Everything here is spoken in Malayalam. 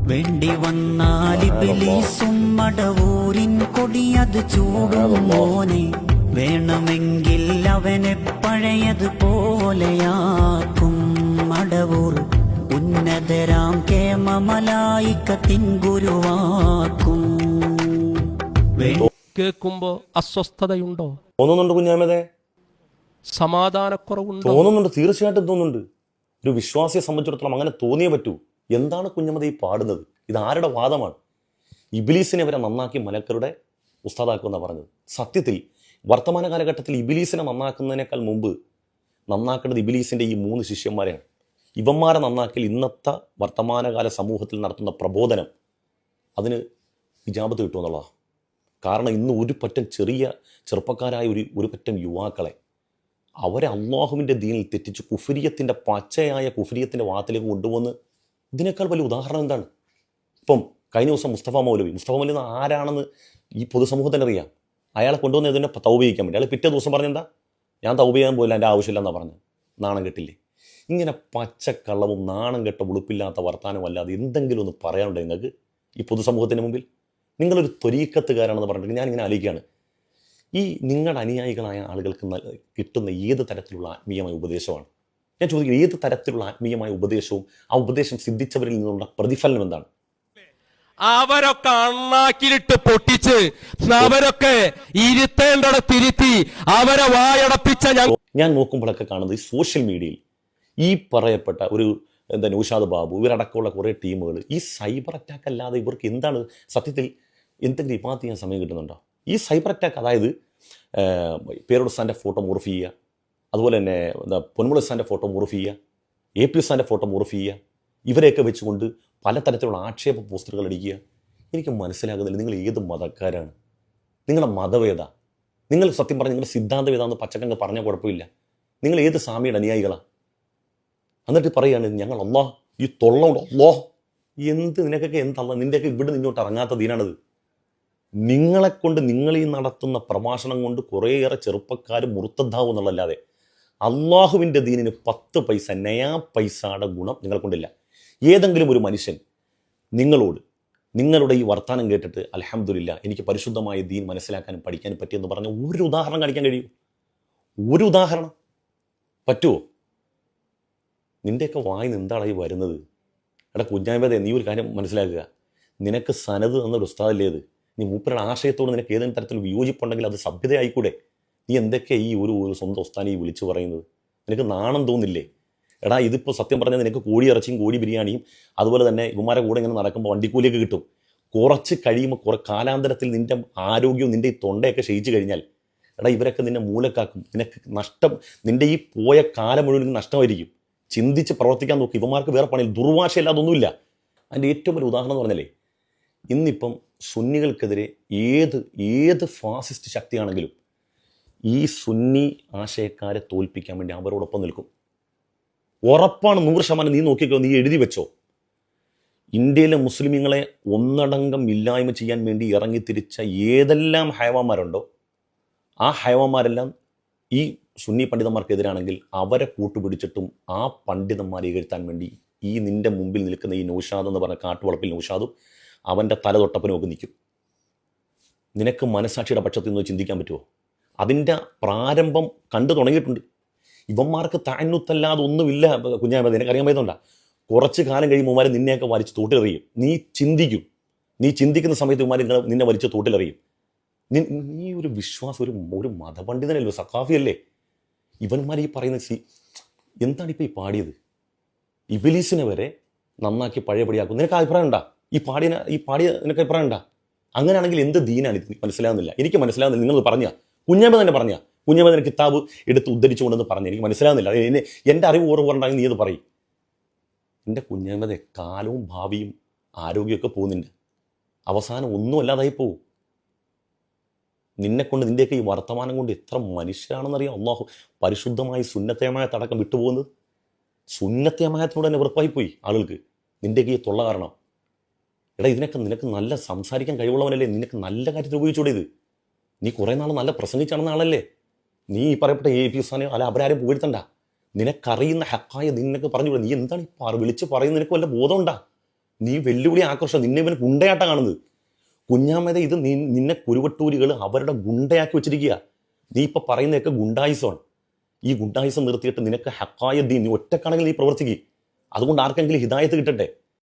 വേണ്ടി വന്നാൽ ഇബ്ലീസും മടവൂരിൻ കൊടിയത് ചൂടും മോനെ, വേണമെങ്കിൽ അവനെ പഴയതുപോലെയാക്കും മടവൂർ. ഉന്നതരാം കേമമലായിക്കത്തിൻ ഗുരുവാക്കും. കേൾക്കുമ്പോ അസ്വസ്ഥതയുണ്ടോ? തോന്നുന്നുണ്ട് കുഞ്ഞാമതേ? സമാധാനക്കുറവുണ്ടോ? തോന്നുന്നുണ്ട്, തീർച്ചയായിട്ടും തോന്നുന്നുണ്ട്. ഒരു വിശ്വാസിയെ സംബന്ധിച്ചിടത്തോളം അങ്ങനെ തോന്നിയേ പറ്റൂ. എന്താണ് കുഞ്ഞമ്മദ ഈ പാടുന്നത്? ഇത് ആരുടെ വാദമാണ്? ഇബ്ലീസിനെ അവരെ നന്നാക്കി മലക്കരുടെ ഉസ്താദാക്കുമെന്നാണ് പറഞ്ഞത്. സത്യത്തിൽ വർത്തമാന കാലഘട്ടത്തിൽ ഇബ്ലീസിനെ നന്നാക്കുന്നതിനേക്കാൾ മുമ്പ് നന്നാക്കേണ്ടത് ഇബ്ലീസിൻ്റെ ഈ 3 ശിഷ്യന്മാരെയാണ്. ഇവന്മാരെ നന്നാക്കിൽ ഇന്നത്തെ വർത്തമാനകാല സമൂഹത്തിൽ നടത്തുന്ന പ്രബോധനം അതിന് ഇജാബത്ത് കിട്ടുമെന്നുള്ളതാണ്. കാരണം ഇന്ന് ഒരു പറ്റം ചെറുപ്പക്കാരായ ഒരു പറ്റം യുവാക്കളെ അവരെ അള്ളാഹുവിൻ്റെ ദീനിൽ തെറ്റിച്ച് കുഫ്രിയത്തിൻ്റെ പച്ചയായ കുഫ്രിയത്തിൻ്റെ വാത്തിലേക്ക് കൊണ്ടുവന്ന് ഇതിനേക്കാൾ വലിയ ഉദാഹരണം എന്താണ്? ഇപ്പം കഴിഞ്ഞ ദിവസം മുസ്തഫ മൗലവി ആരാണെന്ന് ഈ പൊതുസമൂഹത്തിന് അറിയാം. അയാളെ കൊണ്ടുവന്ന് ഇതിനെ തൗബ ചെയ്യിക്കാൻ വേണ്ടി അയാൾ പിറ്റേ ദിവസം പറഞ്ഞെന്താ, ഞാൻ തൗബ ചെയ്യാൻ പോയില്ല, എൻ്റെ ആവശ്യമില്ലെന്നാണ് പറഞ്ഞത്. നാണം കെട്ടില്ലേ? ഇങ്ങനെ പച്ചക്കള്ളവും നാണം കെട്ട ഉളുപ്പില്ലാത്ത വർത്താനമല്ലാതെ എന്തെങ്കിലും ഒന്ന് പറയാനുണ്ടോ നിങ്ങൾക്ക് ഈ പൊതുസമൂഹത്തിന് മുമ്പിൽ? നിങ്ങളൊരു ത്വരീക്കത്തുകാരാണെന്ന് പറഞ്ഞിട്ട് ഞാനിങ്ങനെ ആലോചിക്കുകയാണ്, ഈ നിങ്ങളുടെ അനുയായികളായ ആളുകൾക്ക് കിട്ടുന്ന ഏത് തരത്തിലുള്ള ആത്മീയമായ ഉപദേശമാണ്? ഞാൻ ചോദിക്കുന്നത്, ഏത് തരത്തിലുള്ള ആത്മീയമായ ഉപദേശവും ആ ഉപദേശം സിദ്ധിച്ചവരിൽ നിന്നുള്ള പ്രതിഫലനം എന്താണ്? അവരൊക്കെ അണ്ണാക്കിലിട്ട് പൊട്ടിച്ച് അവരൊക്കെ ഇരുത്തേണ്ടടത്തിരുത്തി അവരെ വായടപ്പിച്ച ഞാൻ നോക്കുമ്പോഴൊക്കെ കാണുന്നത് ഈ സോഷ്യൽ മീഡിയയിൽ ഈ പറയപ്പെട്ട ഒരു നൗഷാദ് ബാബു ഇവരടക്കമുള്ള കുറേ ടീമുകൾ ഈ സൈബർ അറ്റാക്ക് അല്ലാതെ ഇവർക്ക് എന്താണ് സത്യത്തിൽ എന്തെങ്കിലും ഇമാത്ത് ചെയ്യാൻ സമയം കിട്ടുന്നുണ്ടോ? ഈ സൈബർ അറ്റാക്ക്, അതായത് പേരോട് ഉസ്താൻ്റെ ഫോട്ടോ മോർഫ് ചെയ്യുക, അതുപോലെ തന്നെ പൊന്മുള ഉസ്താൻ്റെ ഫോട്ടോ മോർഫ് ചെയ്യുക, AP ഉസ്താൻ്റെ ഫോട്ടോ മോർഫ് ചെയ്യുക, ഇവരെയൊക്കെ വെച്ചുകൊണ്ട് പലതരത്തിലുള്ള ആക്ഷേപ പോസ്റ്ററുകൾ അടിക്കുക. എനിക്ക് മനസ്സിലാകുന്നില്ല, നിങ്ങൾ ഏത് മതക്കാരാണ്? നിങ്ങളുടെ മതവേദ? നിങ്ങൾ സത്യം പറഞ്ഞാൽ നിങ്ങളുടെ സിദ്ധാന്തവേദാന്ന് പച്ചക്കങ്ങ് പറഞ്ഞാൽ കുഴപ്പമില്ല. നിങ്ങൾ ഏത് സ്വാമിയുടെ അനുയായികളാണ്? എന്നിട്ട് പറയുകയാണ് ഞങ്ങൾ അള്ളാഹ്, ഈ തൊള്ളോണ്ട് അള്ളാഹ്, എന്ത് നിനക്കൊക്കെ എന്തല്ല, നിൻ്റെയൊക്കെ ഇവിടെ നിന്നോട്ട് ഇറങ്ങാത്ത ദീനാണത്. നിങ്ങളെക്കൊണ്ട് നിങ്ങളീ നടത്തുന്ന പ്രഭാഷണം കൊണ്ട് കുറേയേറെ ചെറുപ്പക്കാർ മുറുത്തദ്ധാവും എന്നുള്ളതല്ലാതെ അള്ളാഹുവിൻ്റെ ദീനിന് 10 പൈസ നയാ പൈസയുടെ ഗുണം നിങ്ങൾക്കൊണ്ടില്ല. ഏതെങ്കിലും ഒരു മനുഷ്യൻ നിങ്ങളോട് നിങ്ങളുടെ ഈ വർത്തമാനം കേട്ടിട്ട് അൽഹംദുലില്ലാ എനിക്ക് പരിശുദ്ധമായ ദീൻ മനസ്സിലാക്കാനും പഠിക്കാനും പറ്റിയെന്ന് പറഞ്ഞ ഒരു ഉദാഹരണം കാണിക്കാൻ കഴിയും? ഒരു ഉദാഹരണം പറ്റുമോ? നിൻ്റെയൊക്കെ വായിന്ന് എന്താണ് ഈ വരുന്നത്? എടാ കുഞ്ഞാമ്പതേ, നീ ഒരു കാര്യം മനസ്സിലാക്കുക, നിനക്ക് സനത് എന്നൊരു ഉസ്താദല്ലേത്? നീ മൂപ്പരുടെ ആശയത്തോട് നിനക്ക് ഏതെങ്കിലും തരത്തിൽ വിയോജിപ്പുണ്ടെങ്കിൽ അത് സഭ്യതയായിക്കൂടെ? നീ എന്തൊക്കെ ഈ ഒരു സ്വന്തം ഉസ്താനെ ഈ വിളിച്ചു പറയുന്നത്? നിനക്ക് നാണം തോന്നില്ലേ? എടാ ഇതിപ്പോൾ സത്യം പറഞ്ഞാൽ നിനക്ക് കോഴി ഇറച്ചിയും കോഴി ബിരിയാണിയും അതുപോലെ തന്നെ ഇവന്മാരെ കൂടെ ഇങ്ങനെ നടക്കുമ്പോൾ വണ്ടിക്കൂലിയൊക്കെ കിട്ടും. കുറച്ച് കഴിയുമ്പോൾ കാലാന്തരത്തിൽ നിൻ്റെ ആരോഗ്യവും നിൻ്റെ ഈ തൊണ്ടയൊക്കെ ക്ഷയിച്ചു കഴിഞ്ഞാൽ എടാ ഇവരൊക്കെ നിന്നെ മൂലക്കാക്കും. നിനക്ക് നഷ്ടം, നിൻ്റെ ഈ പോയ കാലം മുഴുവൻ നഷ്ടമായിരിക്കും. ചിന്തിച്ച് പ്രവർത്തിക്കാൻ നോക്കി. ഇവന്മാർക്ക് വേറെ പണിയിൽ ദുർവാശയില്ലാതൊന്നുമില്ല. അതിൻ്റെ ഏറ്റവും വലിയ ഉദാഹരണം എന്ന് പറഞ്ഞാലേ, ഇന്നിപ്പം സുന്നികൾക്കെതിരെ ഏത് ഫാസിസ്റ്റ് ശക്തിയാണെങ്കിലും ഈ സുന്നി ആശയക്കാരെ തോൽപ്പിക്കാൻ വേണ്ടി അവരോടൊപ്പം നിൽക്കും. ഉറപ്പാണ്, 100%. നീ നോക്കിക്കോ, നീ എഴുതി വെച്ചോ. ഇന്ത്യയിലെ മുസ്ലിമീങ്ങളെ ഒന്നടങ്കം ഇല്ലായ്മ ചെയ്യാൻ വേണ്ടി ഇറങ്ങിത്തിരിച്ച ഏതെല്ലാം ഹൈവാന്മാരുണ്ടോ ആ ഹൈവാന്മാരെല്ലാം ഈ സുന്നി പണ്ഡിതന്മാർക്കെതിരാണെങ്കിൽ അവരെ കൂട്ടുപിടിച്ചിട്ടും ആ പണ്ഡിതന്മാരെ എഴുത്താൻ വേണ്ടി ഈ നിൻ്റെ മുമ്പിൽ നിൽക്കുന്ന ഈ നൗഷാദ് എന്ന് പറഞ്ഞ കാട്ടുവളപ്പിൽ നൗഷാദും അവൻ്റെ തല തൊട്ടപ്പനും ഒക്കെ നിൽക്കും. നിനക്ക് മനസാക്ഷിയുടെ പക്ഷത്തിൽ നിന്ന് ചിന്തിക്കാൻ പറ്റുമോ? അതിൻ്റെ പ്രാരംഭം കണ്ടു തുടങ്ങിയിട്ടുണ്ട്. ഇവന്മാർക്ക് താഴ്ന്നുത്തല്ലാതെ ഒന്നുമില്ല കുഞ്ഞാമത്. നിനക്കറിയാൻ പറ്റുന്നുണ്ടാ? കുറച്ച് കാലം കഴിയുമ്പോൾ നിന്നെയൊക്കെ വലിച്ച് തോട്ടിലെറിയും. നീ ചിന്തിക്കുന്ന സമയത്ത് ഇവന്മാർ നിന്നെ വലിച്ച് തോട്ടിലെറിയും. നീ ഒരു വിശ്വാസം, ഒരു മതപണ്ഡിതനല്ലോ, സഖാഫിയല്ലേ? ഇവന്മാർ ഈ പറയുന്ന എന്താണ് ഇപ്പോൾ ഈ പാടിയത്? ഇബ്ലീസിനെ വരെ നന്നാക്കി പഴയപടിയാക്കും. നിനക്ക് അഭിപ്രായം ഉണ്ടാ? ഈ പാടിയ നിനക്ക് അഭിപ്രായം ഉണ്ടാ? അങ്ങനെയാണെങ്കിൽ എന്ത് ദീനാണ് ഇത്? മനസ്സിലാകുന്നില്ല. എനിക്ക് മനസ്സിലാകുന്നില്ല. നിങ്ങൾ പറഞ്ഞ കുഞ്ഞാമ തന്നെ പറഞ്ഞ കുഞ്ഞാമ തന്നെ കിതാബ് എടുത്ത് ഉദ്ധരിച്ചുകൊണ്ടെന്ന് പറഞ്ഞു. എനിക്ക് മനസ്സിലാകുന്നില്ല. എൻ്റെ അറിവ് ഓർമ്മ നീ അത് പറയും. എൻ്റെ കുഞ്ഞാമതെ കാലവും ഭാവിയും ആരോഗ്യമൊക്കെ പോകുന്നുണ്ട്. അവസാനം ഒന്നും അല്ലാതായി പോവും. നിന്നെക്കൊണ്ട് നിൻ്റെയൊക്കെ ഈ വർത്തമാനം കൊണ്ട് എത്ര മനുഷ്യരാണെന്നറിയാം. അള്ളാഹു പരിശുദ്ധമായി സുന്നത്തയമായത്ത് അടക്കം വിട്ടുപോകുന്നത്. സുന്നത്തയമായത്തിനോട് തന്നെ വെറുപ്പായിപ്പോയി ആളുകൾക്ക് നിൻ്റെയൊക്കെ ഈ തൊള്ള കാരണം. എടാ നിനക്ക് നല്ല സംസാരിക്കാൻ കഴിവുള്ളവനല്ലേ? നിനക്ക് നല്ല കാര്യത്തിൽ ഉപയോഗിച്ചൂടെ ഇത്? നീ കുറേ നാൾ നല്ല പ്രസംഗിച്ചാണെന്ന ആളല്ലേ? നീ ഈ പറയപ്പെട്ട AP ഉസ്താനെയോ അല്ല അവരാരും പുകഴ്ത്തണ്ട. നിനക്കറിയുന്ന ഹക്കായ നിനക്ക് പറഞ്ഞുകൂടെ? നീ എന്താണ് ഈ വിളിച്ച് പറയുന്നത്? നിനക്ക് വല്ല ബോധമുണ്ടാ? നീ വെല്ലുവിളി ആക്രോശം, നിന്നെ ഇവന് ഗുണ്ടയാട്ടാ കാണുന്നത്. കുഞ്ഞാമേത ഇത് നിന്നെ കുരുവട്ടൂരികൾ അവരുടെ ഗുണ്ടയാക്കി വെച്ചിരിക്കുക. നീ ഇപ്പൊ പറയുന്നതൊക്കെ ഗുണ്ടായുസമാണ്. ഈ ഗുണ്ടായുസം നിർത്തിയിട്ട് നിനക്ക് ഹക്കായ ദീൻ, നീ ഒറ്റക്കാണെങ്കിൽ നീ പ്രവർത്തിക്കുക. അതുകൊണ്ട് ആർക്കെങ്കിലും ഹിദായത്ത് കിട്ടട്ടെ.